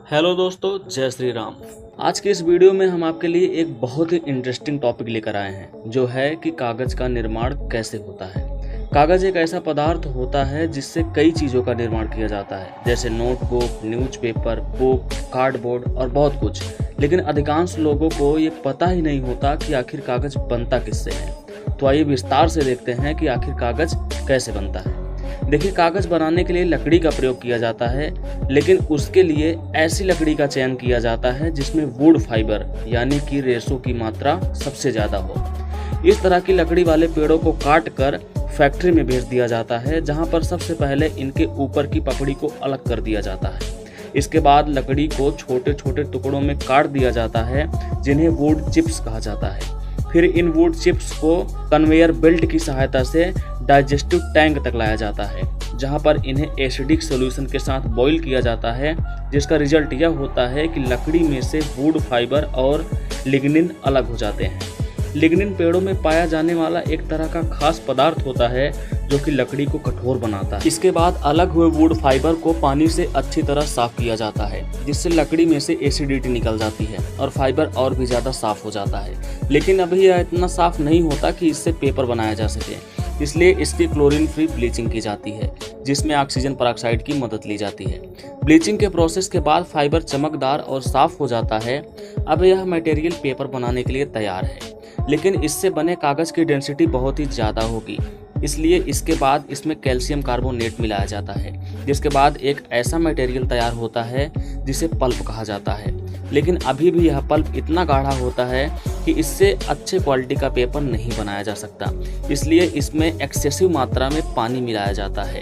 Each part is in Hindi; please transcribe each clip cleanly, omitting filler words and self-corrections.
हेलो दोस्तों, जय श्री राम। आज के इस वीडियो में हम आपके लिए एक बहुत ही इंटरेस्टिंग टॉपिक लेकर आए हैं, जो है कि कागज़ का निर्माण कैसे होता है। कागज़ एक ऐसा पदार्थ होता है जिससे कई चीज़ों का निर्माण किया जाता है, जैसे नोटबुक, न्यूज़पेपर, बुक, कार्डबोर्ड और बहुत कुछ। लेकिन अधिकांश लोगों को ये पता ही नहीं होता कि आखिर कागज़ बनता किससे है। तो आइए विस्तार से देखते हैं कि आखिर कागज़ कैसे बनता है। देखिए, कागज़ बनाने के लिए लकड़ी का प्रयोग किया जाता है, लेकिन उसके लिए ऐसी लकड़ी का चयन किया जाता है जिसमें वुड फाइबर यानी कि रेशों की मात्रा सबसे ज़्यादा हो। इस तरह की लकड़ी वाले पेड़ों को काट कर फैक्ट्री में भेज दिया जाता है, जहां पर सबसे पहले इनके ऊपर की पकड़ी को अलग कर दिया जाता है। इसके बाद लकड़ी को छोटे छोटे टुकड़ों में काट दिया जाता है, जिन्हें वुड चिप्स कहा जाता है। फिर इन वुड चिप्स को कन्वेयर बेल्ट की सहायता से डाइजेस्टिव टैंक तक लाया जाता है, जहां पर इन्हें एसिडिक सॉल्यूशन के साथ बॉईल किया जाता है, जिसका रिजल्ट यह होता है कि लकड़ी में से वुड फाइबर और लिग्निन अलग हो जाते हैं। लिग्निन पेड़ों में पाया जाने वाला एक तरह का खास पदार्थ होता है जो कि लकड़ी को कठोर बनाता है। इसके बाद अलग हुए वुड फाइबर को पानी से अच्छी तरह साफ किया जाता है, जिससे लकड़ी में से एसिडिटी निकल जाती है और फाइबर और भी ज़्यादा साफ हो जाता है। लेकिन अभी यह इतना साफ नहीं होता कि इससे पेपर बनाया जा सके, इसलिए इसकी क्लोरीन फ्री ब्लीचिंग की जाती है, जिसमें ऑक्सीजन पेरोक्साइड की मदद ली जाती है। ब्लीचिंग के प्रोसेस के बाद फाइबर चमकदार और साफ हो जाता है। अब यह मटेरियल पेपर बनाने के लिए तैयार है, लेकिन इससे बने कागज़ की डेंसिटी बहुत ही ज़्यादा होगी, इसलिए इसके बाद इसमें कैल्शियम कार्बोनेट मिलाया जाता है, जिसके बाद एक ऐसा मटेरियल तैयार होता है जिसे पल्प कहा जाता है। लेकिन अभी भी यह पल्प इतना गाढ़ा होता है कि इससे अच्छे क्वालिटी का पेपर नहीं बनाया जा सकता, इसलिए इसमें एक्सेसिव मात्रा में पानी मिलाया जाता है,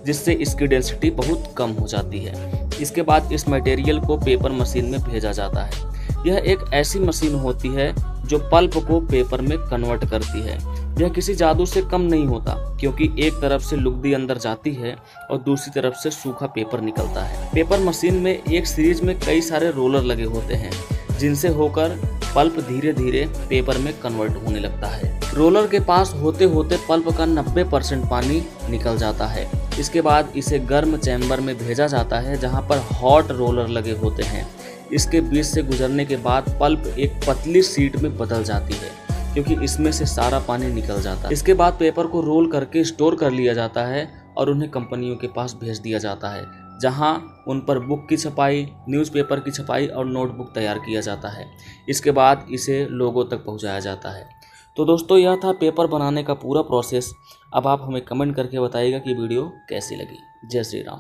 जिससे इसकी डेंसिटी बहुत कम हो जाती है। इसके बाद इस मटेरियल को पेपर मशीन में भेजा जाता है। यह एक ऐसी मशीन होती है जो पल्प को पेपर में कन्वर्ट करती है। यह किसी जादू से कम नहीं होता, क्योंकि एक तरफ से लुगदी अंदर जाती है और दूसरी तरफ से सूखा पेपर निकलता है। पेपर मशीन में एक सीरीज में कई सारे रोलर लगे होते हैं, जिनसे होकर पल्प धीरे धीरे पेपर में कन्वर्ट होने लगता है। रोलर के पास होते होते पल्प का 90% पानी निकल जाता है। इसके बाद इसे गर्म चैम्बर में भेजा जाता है, जहाँ पर हॉट रोलर लगे होते हैं। इसके बीच से गुजरने के बाद पल्प एक पतली शीट में बदल जाती है, क्योंकि इसमें से सारा पानी निकल जाता है। इसके बाद पेपर को रोल करके स्टोर कर लिया जाता है और उन्हें कंपनियों के पास भेज दिया जाता है, जहां उन पर बुक की छपाई, न्यूज़पेपर की छपाई और नोटबुक तैयार किया जाता है। इसके बाद इसे लोगों तक पहुंचाया जाता है। तो दोस्तों, यह था पेपर बनाने का पूरा प्रोसेस। अब आप हमें कमेंट करके बताइएगा कि वीडियो कैसी लगी। जय श्री राम।